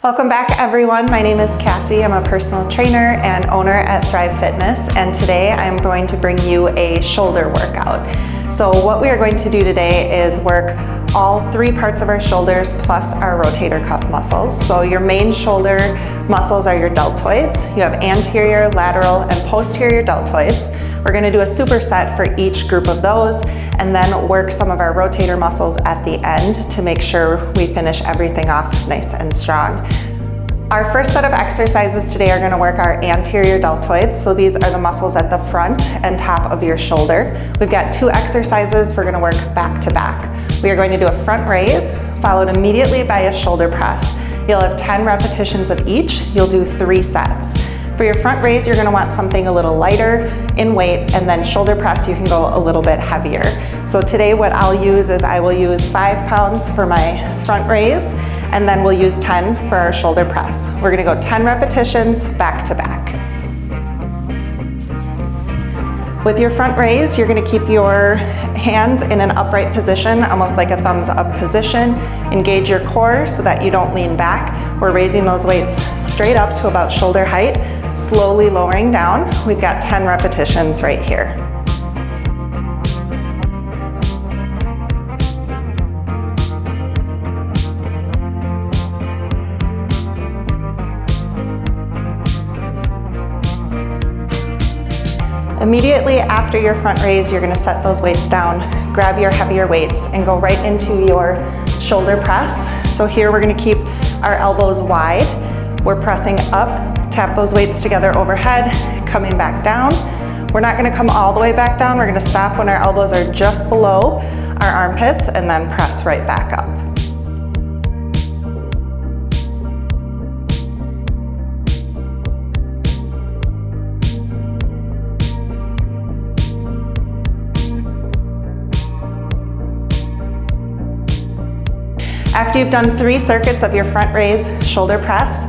Welcome back everyone. My name is Cassie. I'm a personal trainer and owner at Thrive Fitness, and today I'm going to bring you a shoulder workout. So what we are going to do today is work all three parts of our shoulders plus our rotator cuff muscles. So your main shoulder muscles are your deltoids. You have anterior, lateral, and posterior deltoids. We're going to do a superset for each group of those and then work some of our rotator muscles at the end to make sure we finish everything off nice and strong. Our first set of exercises today are going to work our anterior deltoids. So these are the muscles at the front and top of your shoulder. We've got two exercises we're going to work back to back. We are going to do a front raise, followed immediately by a shoulder press. You'll have 10 repetitions of each. You'll do 3 sets. For your front raise, you're going to want something a little lighter in weight, and then shoulder press, you can go a little bit heavier. So today what I'll use is I will use 5 pounds for my front raise, and then we'll use 10 for our shoulder press. We're going to go 10 repetitions back to back. With your front raise, you're going to keep your hands in an upright position, almost like a thumbs up position. Engage your core so that you don't lean back. We're raising those weights straight up to about shoulder height, slowly lowering down. We've got 10 repetitions right here. Immediately after your front raise, you're going to set those weights down, grab your heavier weights, and go right into your shoulder press. So here we're going to keep our elbows wide. We're pressing up, tap those weights together overhead, coming back down. We're not going to come all the way back down. We're going to stop when our elbows are just below our armpits and then press right back up. After you've done 3 circuits of your front raise, shoulder press,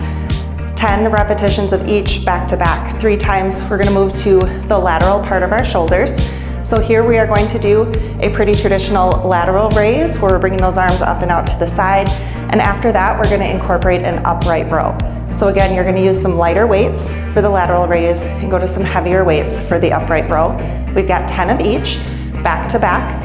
10 repetitions of each back to back, 3 times, we're going to move to the lateral part of our shoulders. So here we are going to do a pretty traditional lateral raise where we're bringing those arms up and out to the side. And after that, we're going to incorporate an upright row. So again, you're going to use some lighter weights for the lateral raise and go to some heavier weights for the upright row. We've got 10 of each, back to back,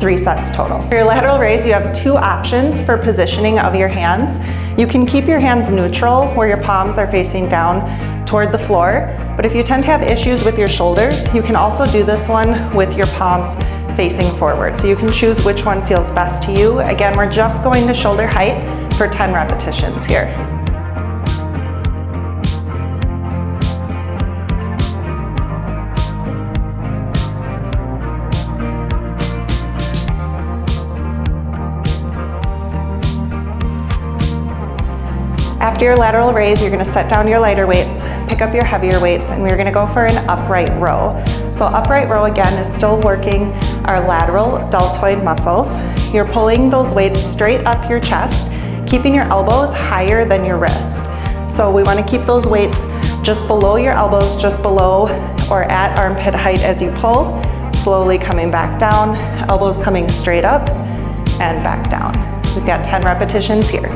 3 sets total. For your lateral raise, you have 2 options for positioning of your hands. You can keep your hands neutral where your palms are facing down toward the floor, but if you tend to have issues with your shoulders, you can also do this one with your palms facing forward. So you can choose which one feels best to you. Again, we're just going to shoulder height for 10 repetitions here. After your lateral raise, you're going to set down your lighter weights, pick up your heavier weights, and we're going to go for an upright row. So upright row again is still working our lateral deltoid muscles. You're pulling those weights straight up your chest, keeping your elbows higher than your wrist. So we want to keep those weights just below your elbows, just below or at armpit height as you pull, slowly coming back down, elbows coming straight up and back down. We've got 10 repetitions here.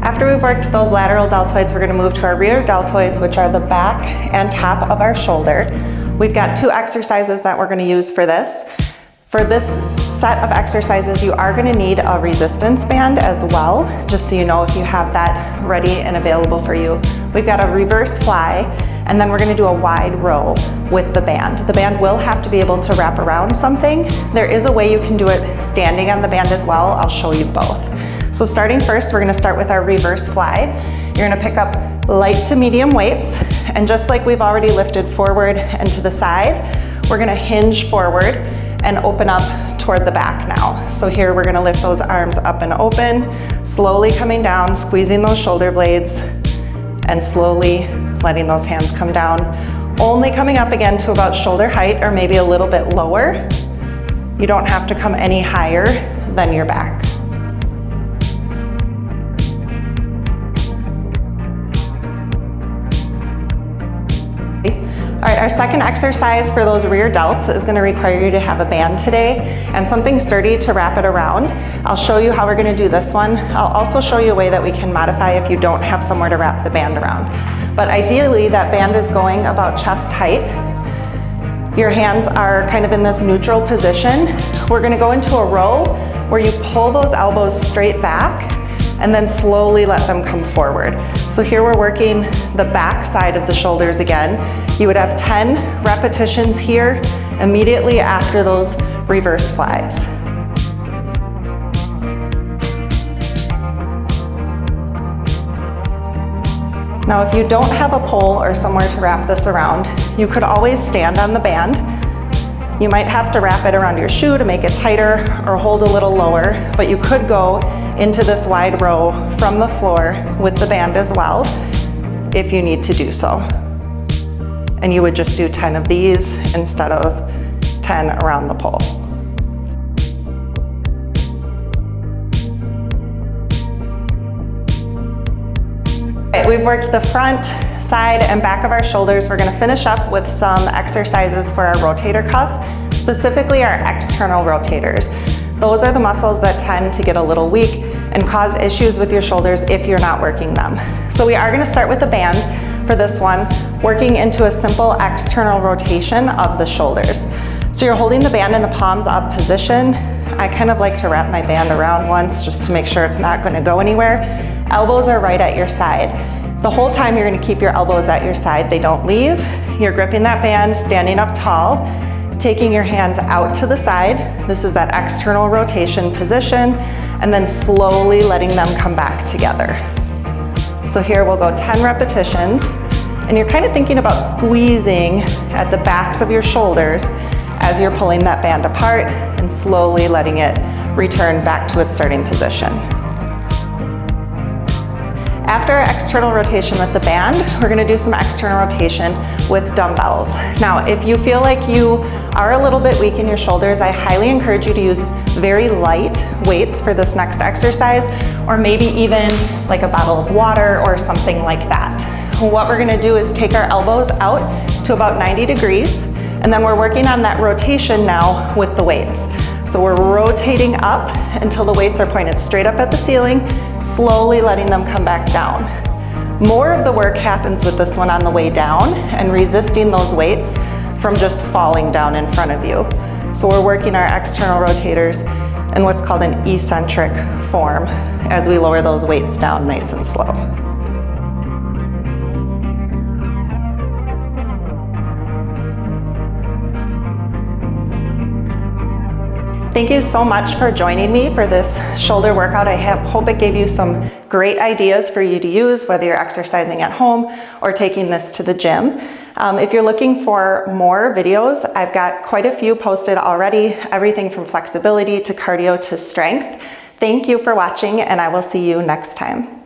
After we've worked those lateral deltoids, we're going to move to our rear deltoids, which are the back and top of our shoulder. We've got 2 exercises that we're going to use for this. For this set of exercises, you are going to need a resistance band as well, just so you know if you have that ready and available for you. We've got a reverse fly, and then we're going to do a wide row with the band. The band will have to be able to wrap around something. There is a way you can do it standing on the band as well. I'll show you both. So starting first, we're going to start with our reverse fly. You're going to pick up light to medium weights, and just like we've already lifted forward and to the side, we're going to hinge forward and open up toward the back now. So here we're going to lift those arms up and open, slowly coming down, squeezing those shoulder blades, and slowly letting those hands come down, only coming up again to about shoulder height or maybe a little bit lower. You don't have to come any higher than your back. our second exercise for those rear delts is gonna require you to have a band today and something sturdy to wrap it around. I'll show you how we're gonna do this one. I'll also show you a way that we can modify if you don't have somewhere to wrap the band around. But ideally, that band is going about chest height. Your hands are kind of in this neutral position. We're gonna go into a row where you pull those elbows straight back and then slowly let them come forward. So here we're working the back side of the shoulders again. You would have 10 repetitions here immediately after those reverse flies. Now, if you don't have a pole or somewhere to wrap this around, you could always stand on the band. You might have to wrap it around your shoe to make it tighter or hold a little lower, but you could go into this wide row from the floor with the band as well, if you need to do so. And you would just do 10 of these instead of 10 around the pole. Right, we've worked the front, side, and back of our shoulders. We're gonna finish up with some exercises for our rotator cuff, specifically our external rotators. Those are the muscles that tend to get a little weak and cause issues with your shoulders if you're not working them. So we are gonna start with a band for this one, working into a simple external rotation of the shoulders. So you're holding the band in the palms up position. I kind of like to wrap my band around once just to make sure it's not gonna go anywhere. Elbows are right at your side. The whole time you're gonna keep your elbows at your side, they don't leave. You're gripping that band, standing up tall, taking your hands out to the side. This is that external rotation position, and then slowly letting them come back together. So here we'll go 10 repetitions, and you're kind of thinking about squeezing at the backs of your shoulders as you're pulling that band apart and slowly letting it return back to its starting position. After our external rotation with the band, we're gonna do some external rotation with dumbbells. Now, if you feel like you are a little bit weak in your shoulders, I highly encourage you to use very light weights for this next exercise, or maybe even like a bottle of water or something like that. What we're gonna do is take our elbows out to about 90 degrees, and then we're working on that rotation now with the weights. So we're rotating up until the weights are pointed straight up at the ceiling, slowly letting them come back down. More of the work happens with this one on the way down and resisting those weights from just falling down in front of you. So we're working our external rotators in what's called an eccentric form as we lower those weights down nice and slow. Thank you so much for joining me for this shoulder workout. I hope it gave you some great ideas for you to use, whether you're exercising at home or taking this to the gym. If you're looking for more videos, I've got quite a few posted already, everything from flexibility to cardio to strength. Thank you for watching, and I will see you next time.